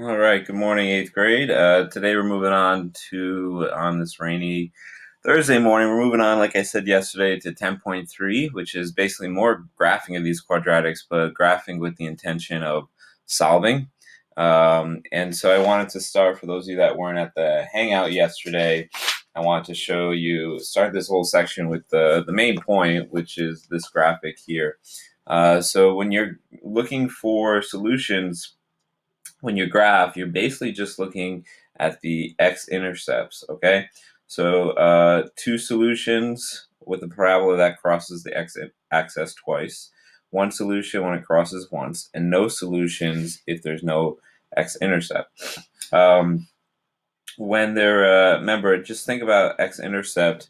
All right, good morning, eighth grade. Today we're moving on this rainy Thursday morning. We're moving on, like I said yesterday, to 10.3, which is basically more graphing of these quadratics, but graphing with the intention of solving. And so I wanted to start, for those of you that weren't at the hangout yesterday, I wanted to start this whole section with the main point, which is this graphic here. So when you're looking for solutions, when you graph, you're basically just looking at the x-intercepts, okay? So two solutions with a parabola that crosses the x-axis twice, one solution when it crosses once, and no solutions if there's no x-intercept. Remember, just think about x-intercept.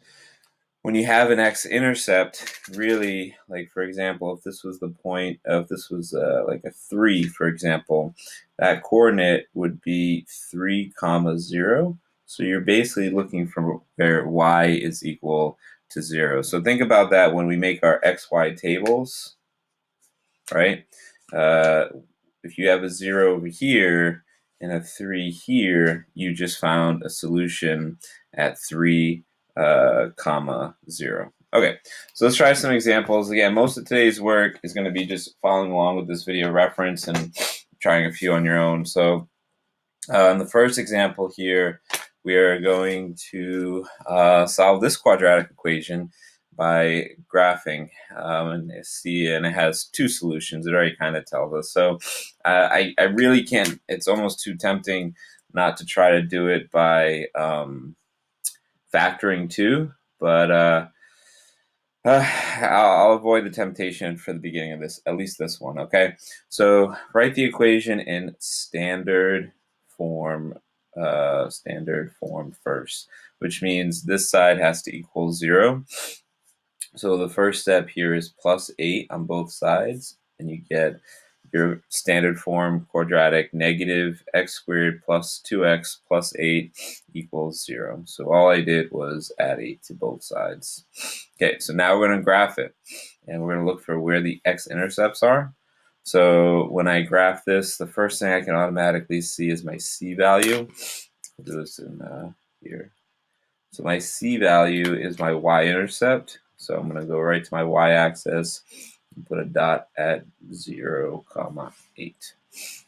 When you have an x-intercept, really, like for example, if this was like a 3, for example, that coordinate would be 3 comma 0. So you're basically looking for where y is equal to 0. So think about that when we make our xy tables, right? Uh, if you have a 0 over here and a 3 here, you just found a solution at 3 comma 0. Okay, so let's try some examples. Again, most of today's work is going to be just following along with this video reference and trying a few on your own. So in the first example here, we are going to solve this quadratic equation by graphing, and it has two solutions. It already kind of tells us. So I really can't. It's almost too tempting not to try to do it by factoring too, but I'll avoid the temptation for the beginning of this, at least this one. Okay, so write the equation in standard form first, which means this side has to equal 0. So the first step here is plus 8 on both sides, and you get your standard form quadratic negative x squared plus 2x plus 8 equals 0. So all I did was add 8 to both sides. Okay, so now we're going to graph it, and we're going to look for where the x-intercepts are. So when I graph this, the first thing I can automatically see is my c value. I'll do this in here. So my c value is my y-intercept. So I'm going to go right to my y-axis and put a dot at 0, 8.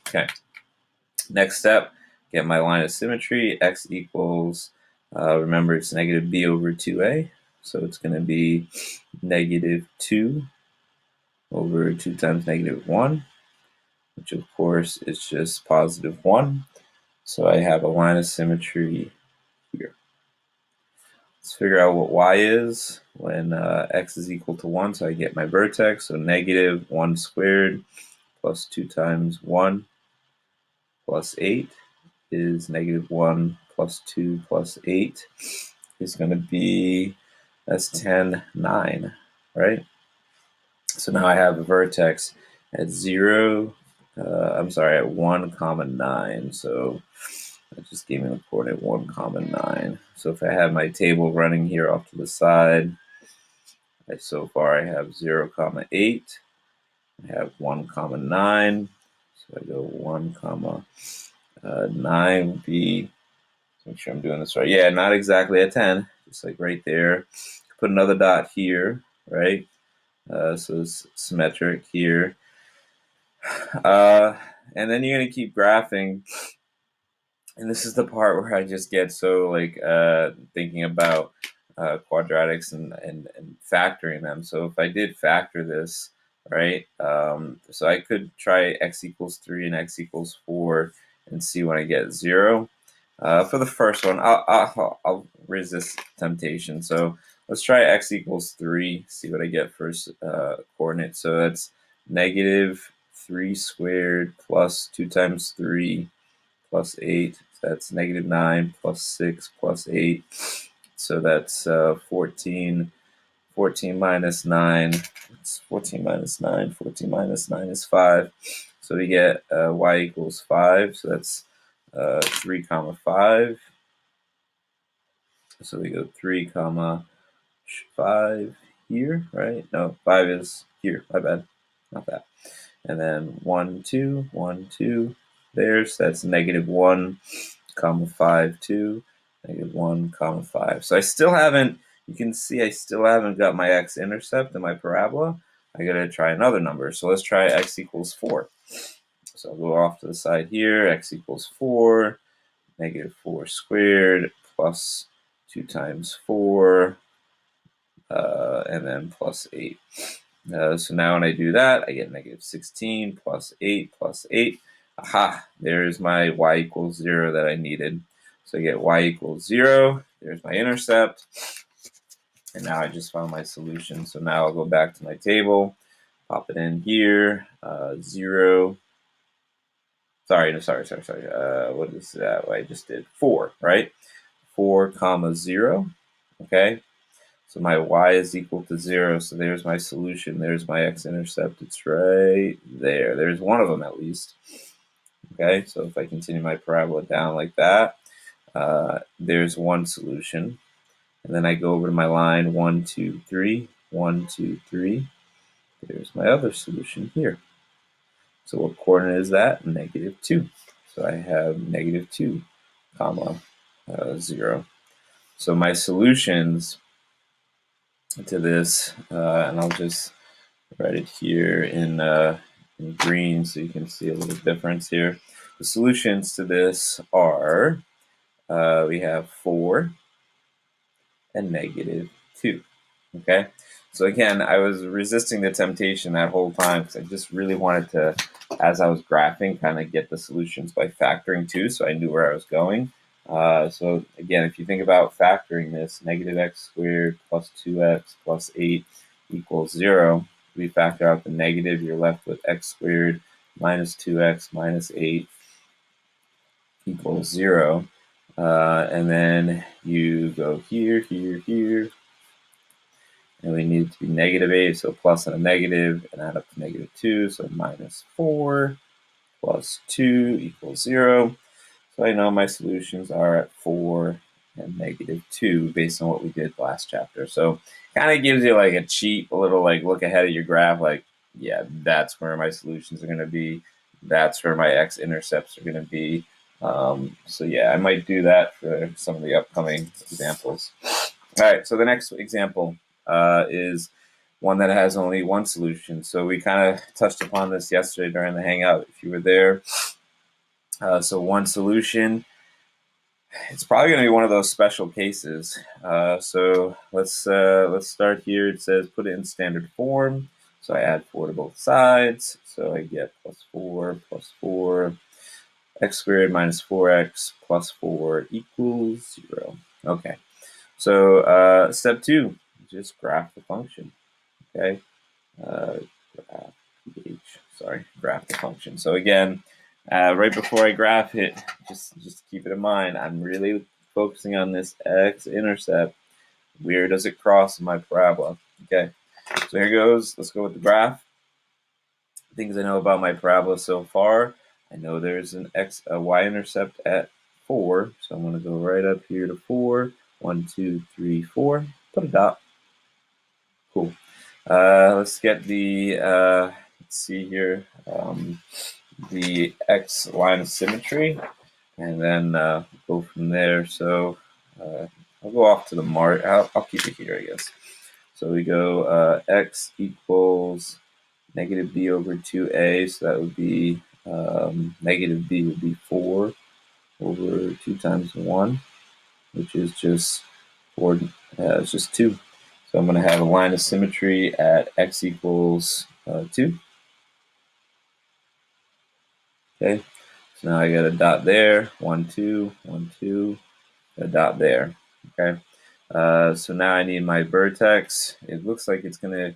Okay. Next step, get my line of symmetry. X equals, remember it's negative b over 2a. So it's going to be negative 2 over 2 times negative 1, which of course is just positive 1. So I have a line of symmetry here. Let's figure out what y is when x is equal to 1. So I get my vertex. So negative 1 squared plus 2 times 1 plus 8 is negative 1 plus 2 plus 8 is going to be, that's 10, 9, right? So now I have a vertex at 1 comma 9. So that just gave me the coordinate 1 comma 9. So if I have my table running here off to the side, so far I have 0 comma 8. I have 1 comma 9. So I go 1 comma 9 would be, make sure I'm doing this right. Yeah, not exactly at 10, just like right there. Put another dot here, right? So it's symmetric here. And then you're going to keep graphing. And this is the part where I just get so like thinking about quadratics and factoring them. So if I did factor this, right, so I could try x equals 3 and x equals 4 and see when I get 0. For the first one, I'll resist temptation. So let's try x equals 3, see what I get first coordinate. So that's negative 3 squared plus 2 times 3 plus 8. So that's negative 9 plus 6 plus 8. So that's 14. 14 minus 9. It's 14 minus 9. 14 minus 9 is 5. So we get y equals 5. So that's 3 comma 5. So we go 3 comma 5 here, right? No, 5 is here. My bad. Not that. And then 1, 2, 1, 2. there. So that's -1, 5, 2, -1, 5. So I still haven't, you can see I still haven't got my x-intercept in my parabola. I gotta try another number. So let's try x equals 4. So I'll go off to the side here, x equals 4, -4 squared plus 2 times 4, and then plus 8. So now when I do that, I get -16 plus 8 plus 8. Aha, there's my y equals 0 that I needed. So I get y equals 0. There's my intercept. And now I just found my solution. So now I'll go back to my table, pop it in here, 0. Sorry. What is that? What I just did? 4, right? 4, 0. Okay. So my y is equal to 0. So there's my solution. There's my x-intercept. It's right there. There's one of them at least. Okay. So if I continue my parabola down like that, there's one solution. And then I go over to my line 1, 2, 3, 1, 2, 3. There's my other solution here. So what coordinate is that? -2. So I have -2, 0. So my solutions to this, and I'll just write it here in green so you can see a little difference here. The solutions to this are, we have 4 and -2. Okay, so again, I was resisting the temptation that whole time because I just really wanted to, as I was graphing, kind of get the solutions by factoring too, so I knew where I was going. So again, if you think about factoring this, -x squared plus 2x plus 8 equals 0. We factor out the negative, you're left with x squared minus 2x minus 8 equals 0. And then you go here, and we need it to be -8, so plus and a negative, and add up to -2, so -4 plus 2 equals 0. So I know my solutions are at 4 and -2 based on what we did last chapter. So kind of gives you like a cheat, a little like look ahead of your graph, like, yeah, that's where my solutions are going to be. That's where my x-intercepts are going to be. So yeah, I might do that for some of the upcoming examples. All right, so the next example is one that has only one solution. So we kind of touched upon this yesterday during the hangout, if you were there. So one solution, it's probably going to be one of those special cases. So let's start here. It says put it in standard form. So I add 4 to both sides. So I get plus 4, x squared minus 4x plus 4 equals 0. Okay. So step 2, just graph the function. Okay. Graph the function. So again, right before I graph it, just keep it in mind, I'm really focusing on this x-intercept. Where does it cross in my parabola? Okay, so here goes. Let's go with the graph. Things I know about my parabola so far. I know there's a y-intercept at 4, so I'm going to go right up here to 4. 1, 2, 3, 4. Put a dot. Cool. Let's get the, let's see here, the x line of symmetry, and then go from there. So I'll go off to the mark. I'll keep it here, I guess. So we go x equals -b over 2a, so that would be -b would be 4 over 2 times 1, which is just 4, it's just 2. So I'm going to have a line of symmetry at x equals 2. Okay, so now I got a dot there, 1, 2, 1, 2, a dot there. Okay, so now I need my vertex. It looks like it's going to,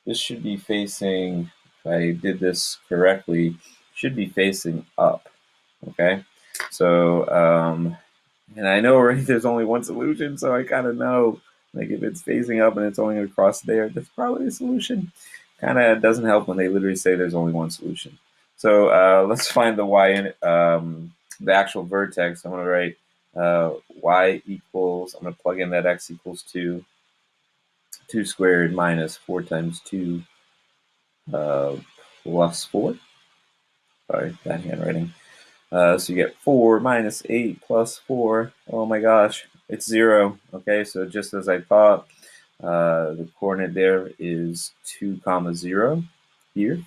this should be facing, if I did this correctly, should be facing up. Okay, so, and I know already there's only one solution, so I kind of know, like if it's facing up and it's only going to cross there, that's probably the solution. Kind of doesn't help when they literally say there's only one solution. So let's find the y in the actual vertex. I'm going to write y equals, I'm going to plug in that x equals 2 squared minus 4 times 2 plus 4. Sorry, bad handwriting. So you get 4 minus 8 plus 4. Oh my gosh, it's 0. Okay, so just as I thought, the coordinate there is 2 comma 0 here.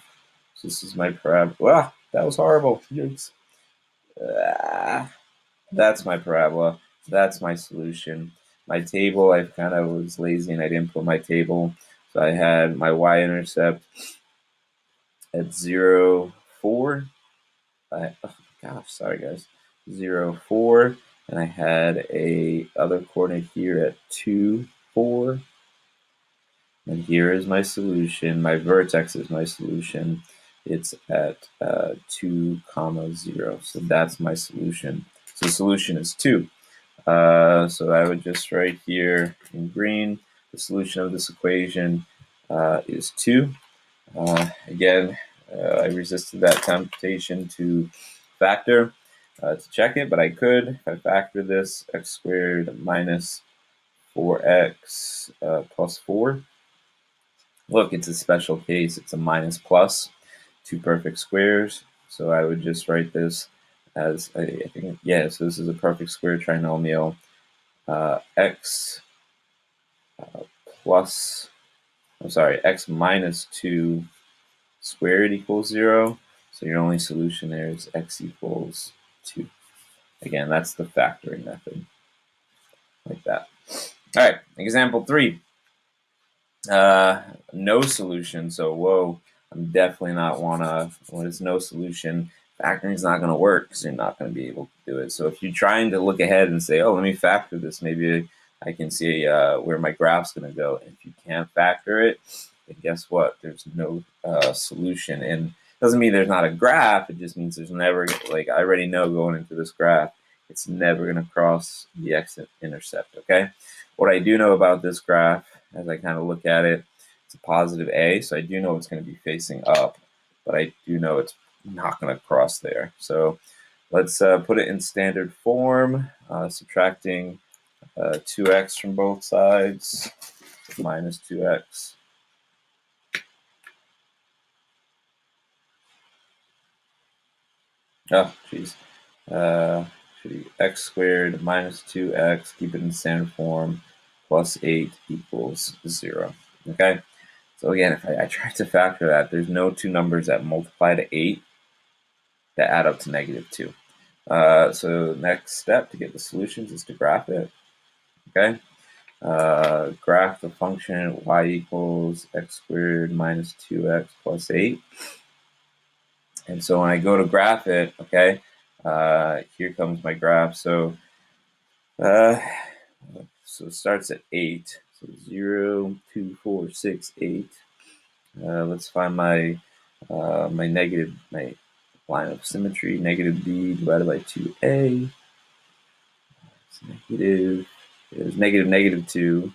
So this is my parabola. Wow, that was horrible. Yikes. That's my parabola. That's my solution. My table, I kind of was lazy and I didn't put my table. So I had my y-intercept at 0, 4. Oh gosh, sorry guys. 0, 4. And I had a other coordinate here at 2, 4. And here is my solution. My vertex is my solution. It's at 2 comma 0. So that's my solution. So the solution is 2. So I would just write here in green, the solution of this equation is 2. Again, I resisted that temptation to factor to check it, but I could. If I factor this, x squared minus 4x plus 4. Look, it's a special case. It's a minus plus, 2 perfect squares. So I would just write this as, I think, yeah, so this is a perfect square trinomial. X plus, I'm sorry, x minus 2 squared equals 0. So your only solution there is x equals 2. Again, that's the factoring method, like that. All right, example 3. No solution. So, whoa, I'm definitely not when it's no solution, factoring is not going to work because you're not going to be able to do it. So if you're trying to look ahead and say, oh, let me factor this, maybe I can see where my graph's going to go. And if you can't factor it, then guess what? There's no solution. And it doesn't mean there's not a graph. It just means there's never, like I already know going into this graph, it's never going to cross the x-intercept, okay? What I do know about this graph, as I kind of look at it, it's a positive a, so I do know it's going to be facing up, but I do know it's not going to cross there. So let's put it in standard form, subtracting 2x from both sides, minus 2x. Oh, geez. X squared minus 2x, keep it in standard form, plus 8 equals 0. Okay? So again, if I try to factor that, there's no two numbers that multiply to 8 that add up to negative 2. So next step to get the solutions is to graph it. Okay? Graph the function y equals x squared minus 2x plus 8. And so when I go to graph it, okay, here comes my graph. So it starts at 8. So 0, 2, 4, 6, 8. Let's find my my line of symmetry. Negative b divided by 2a. It's negative. There's negative 2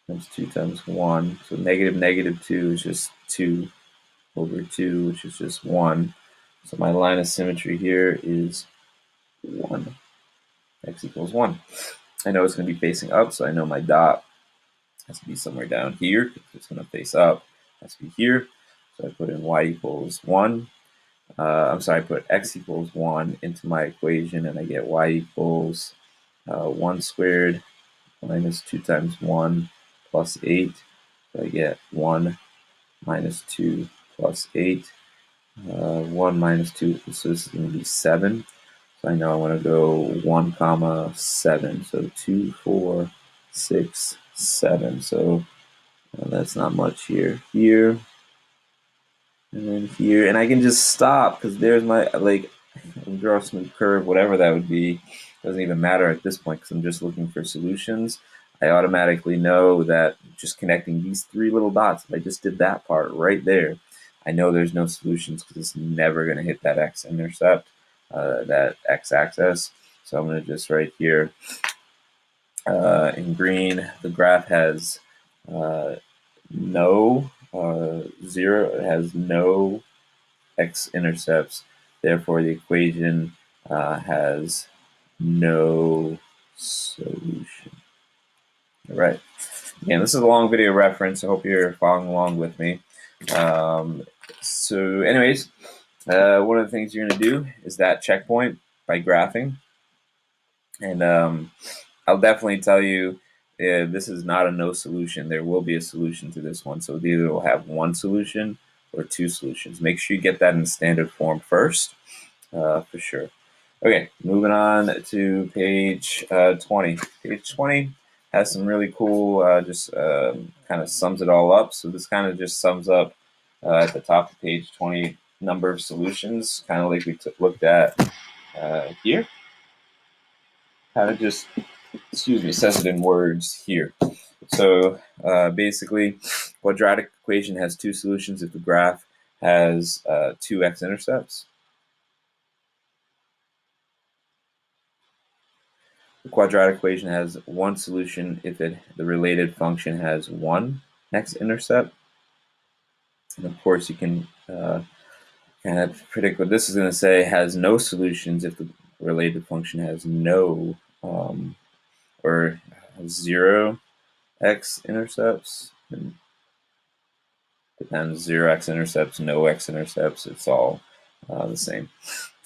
times 2 times 1. So negative 2 is just 2 over 2, which is just 1. So my line of symmetry here is 1. X equals 1. I know it's going to be facing up, so I know my dot has to be somewhere down here. It's going to face up. It has to be here. So I put in y equals 1. I'm sorry, I put x equals 1 into my equation, and I get y equals 1 squared minus 2 times 1 plus 8. So I get 1 minus 2 plus 8. 1 minus 2, so this is going to be 7. So I know I want to go 1 comma 7. So 2, 4, 6, 7. So that's not much here. Here, and then here, and I can just stop because there's my, like, draw a smooth curve, whatever that would be. Doesn't even matter at this point because I'm just looking for solutions. I automatically know that just connecting these 3 little dots, if I just did that part right there, I know there's no solutions because it's never going to hit that x-intercept, that x-axis. So I'm going to just write here in green, the graph has no 0, it has no x-intercepts. Therefore, the equation has no solution. All right. Again, this is a long video reference. I hope you're following along with me. So anyways, One of the things you're going to do is that checkpoint by graphing. And I'll definitely tell you this is not a no solution. There will be a solution to this one. So either will have one solution or two solutions. Make sure you get that in standard form first, for sure. Okay, moving on to page 20. Page 20 has some really cool, just kind of sums it all up. So this kind of just sums up at the top of page 20 number of solutions, kind of like we looked at here. Kind of just, excuse me, says it in words here. So basically, quadratic equation has two solutions if the graph has two x-intercepts. The quadratic equation has one solution if the related function has one x-intercept. And of course, you can kind of predict what this is going to say. Has no solutions if the related function has no or zero x-intercepts. And depends, zero x-intercepts, no x-intercepts. It's all the same.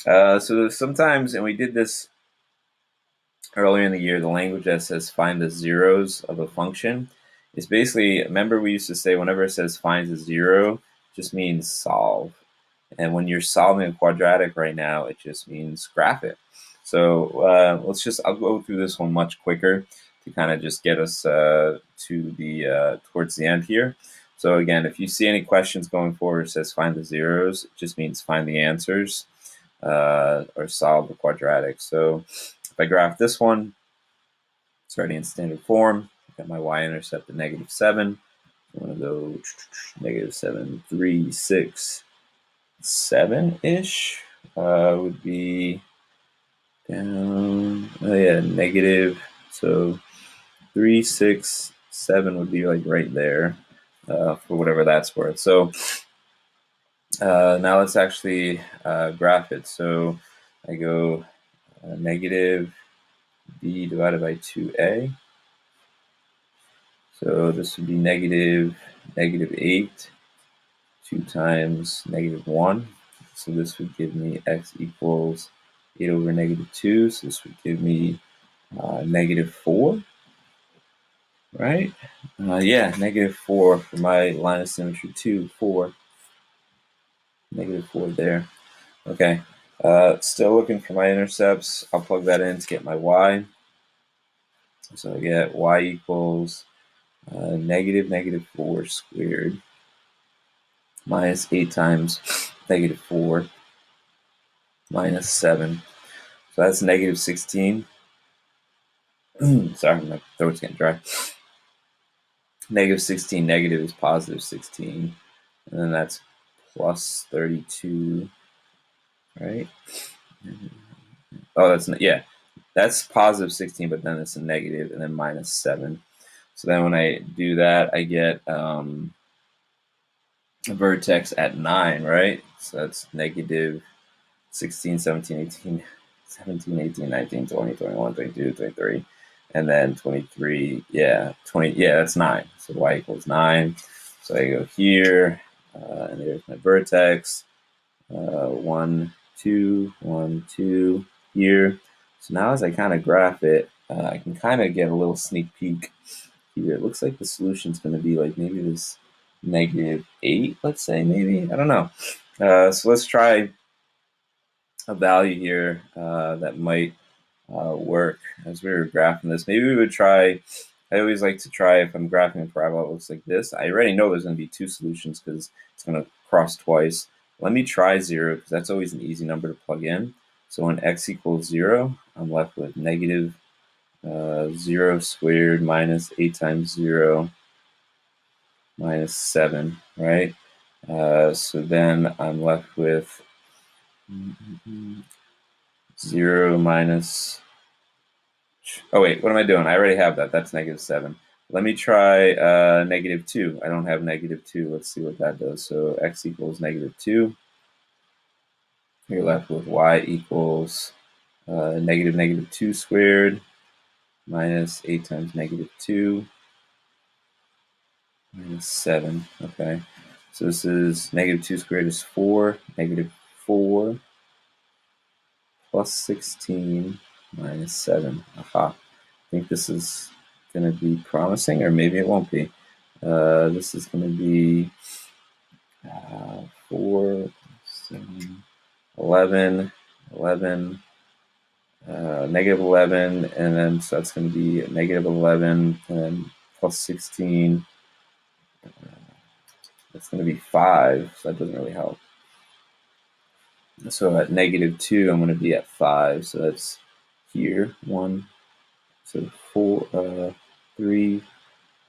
So sometimes, and we did this earlier in the year, the language that says find the zeros of a function is basically, remember we used to say whenever it says find a zero, it just means solve. And when you're solving a quadratic right now, it just means graph it. So I'll go through this one much quicker to kind of just get us to the towards the end here. So again, if you see any questions going forward, it says find the zeros, it just means find the answers or solve the quadratic. So if I graph this one, it's already in standard form. I've got my y-intercept at -7. I'm going to go -7, 3, 6, 7-ish would be down. Oh yeah, negative. So 3, 6, 7 would be like right there for whatever that's worth. So now let's actually graph it. So I go negative b divided by 2a. So this would be negative 8, 2 times -1. So this would give me x equals 8 over -2. So this would give me -4, right? Yeah, -4 for my line of symmetry 2, 4. -4 there. Okay. Still looking for my intercepts. I'll plug that in to get my y. So I get y equals -4 squared minus 8 times -4 minus 7. So that's -16. Sorry, my throat's getting dry. -16 negative is +16. And then that's plus 32, right? Oh, that's +16, but then it's a negative and then -7. So then when I do that, I get a vertex at 9, right? So that's -16, 17, 18, 17, 18, 19, 20, 21, 22, 23, and then 23, 20, that's 9. So y equals 9. So I go here, and there's my vertex, 1, 2, 1, 2 here. So now as I kind of graph it, I can kind of get a little sneak peek here. It looks like the solution is going to be like maybe this -8, let's say, maybe. I don't know. So let's try a value here that might work as we were graphing this. Maybe we would try, I always like to try, if I'm graphing a parabola that looks like this, I already know there's going to be two solutions because it's going to cross twice. Let me try 0 because that's always an easy number to plug in. So when x equals 0, I'm left with -0 squared minus 8 times 0 minus 7, right? So then I'm left with 0 minus, oh wait, what am I doing? I already have that. That's -7. Let me try -2. I don't have -2. Let's see what that does. So x equals -2. You're left with y equals -2 squared minus 8 times -2 minus 7. Okay. So this is -2 squared is 4, 4 plus 16 minus 7. Aha. I think this is going to be promising, or maybe it won't be. This is going to be 4, 7, 11, 11, negative 11, and then so that's going to be negative 11, and then plus 16. That's going to be 5, so that doesn't really help. So at negative 2, I'm going to be at 5, so that's here, 1, so 4, 3,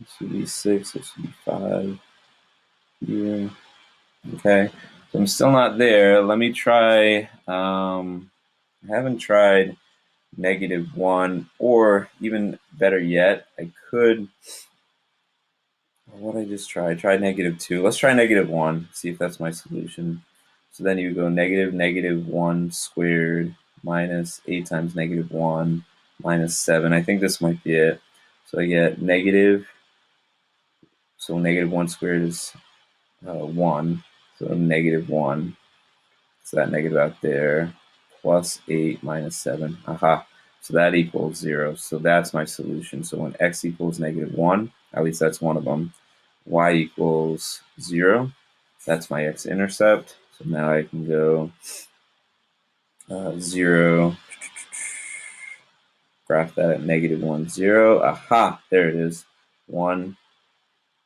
this would be 6, this would be 5, here. Okay, so I'm still not there. Let me try, I haven't tried negative 1, or even better yet, I could, what did I just try? I tried negative 2. Let's try negative 1, see if that's my solution. So then you go negative 1 squared minus 8 times negative 1 minus 7. I think this might be it. So I get negative, so negative 1 squared is 1. So negative 1. So that negative out there, plus 8 minus 7. Aha. So that equals 0. So that's my solution. So when x equals negative 1, at least that's one of them, y equals 0. That's my x-intercept. So now I can go 0, graph that at negative 1, 0. Aha, there it is. 1,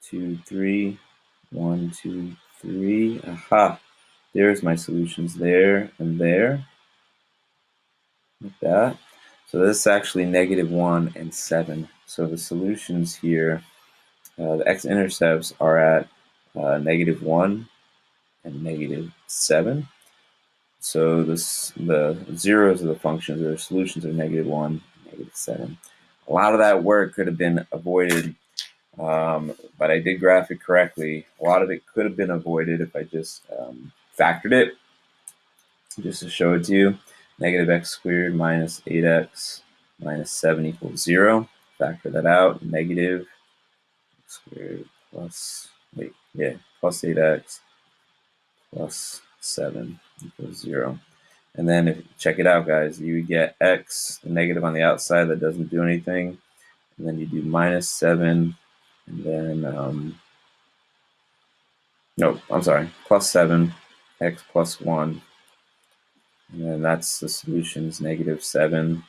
2, 3, 1, 2, 3. Aha, there's my solutions there and there, like that. So this is actually negative 1 and 7. So the solutions here, the x-intercepts are at negative 1 and negative 7. So the zeros of the functions, or the solutions, are negative 1, negative 7. A lot of that work could have been avoided, but I did graph it correctly. A lot of it could have been avoided if I just factored it, just to show it to you. Negative x squared minus 8x minus 7 equals 0. Factor that out. Negative x squared plus, plus 8x plus 7 equals 0. And then if check it out, guys, you get x, the negative on the outside that doesn't do anything, and then you do minus 7, and then no, I'm sorry, plus 7, x plus 1, and then that's the solutions, negative 7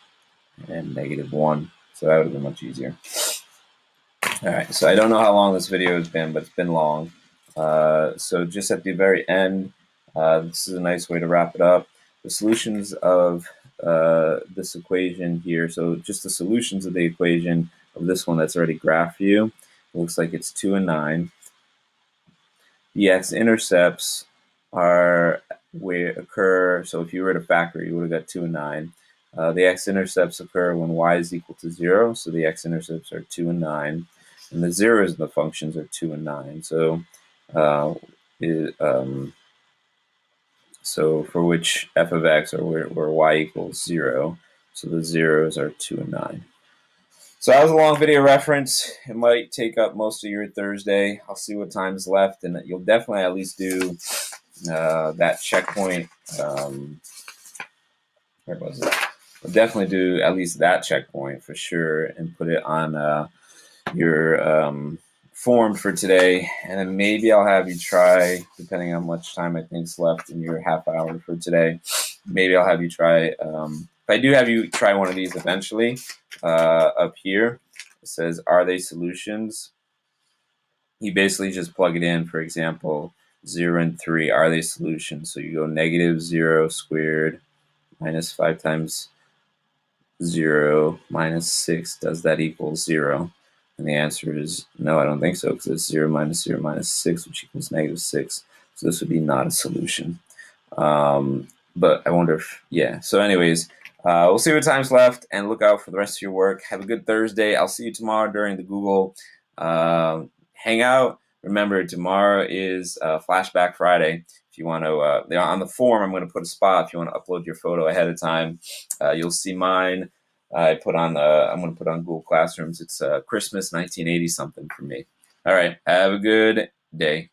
and negative 1. So that would have been much easier. All right, so I don't know how long this video has been, but it's been long. So just at the very end, this is a nice way to wrap it up. The solutions of this equation here, so just the solutions of the equation of this one that's already graphed for you, it looks like it's 2 and 9. The x-intercepts are where occur, so if you were to factor, you would have got 2 and 9. The x-intercepts occur when y is equal to 0, so the x-intercepts are 2 and 9. And the zeros of the functions are 2 and 9. So, so for which f of x, or where y equals 0, so the zeros are 2 and 9. So that was a long video reference. It might take up most of your Thursday. I'll see what time's left, and you'll definitely at least do that checkpoint. Where was it? I'll definitely do at least that checkpoint for sure, and put it on your form for today, and then maybe I'll have you try, depending on how much time I think's left in your half hour for today, maybe I'll have you try, if I do have you try one of these eventually, up here, it says, are they solutions? You basically just plug it in, for example, 0 and 3, are they solutions? So you go negative 0 squared minus 5 times 0 minus 6, does that equal 0? And the answer is no, I don't think so, because it's 0 minus 6, which equals negative 6. So this would be not a solution. But I wonder if, yeah. So anyways, we'll see what time's left, and look out for the rest of your work. Have a good Thursday. I'll see you tomorrow during the Google Hangout. Remember, tomorrow is Flashback Friday. If you want to, on the form, I'm going to put a spot. If you want to upload your photo ahead of time, you'll see mine. I'm going to put on Google Classrooms. It's Christmas 1980 something for me. All right. Have a good day.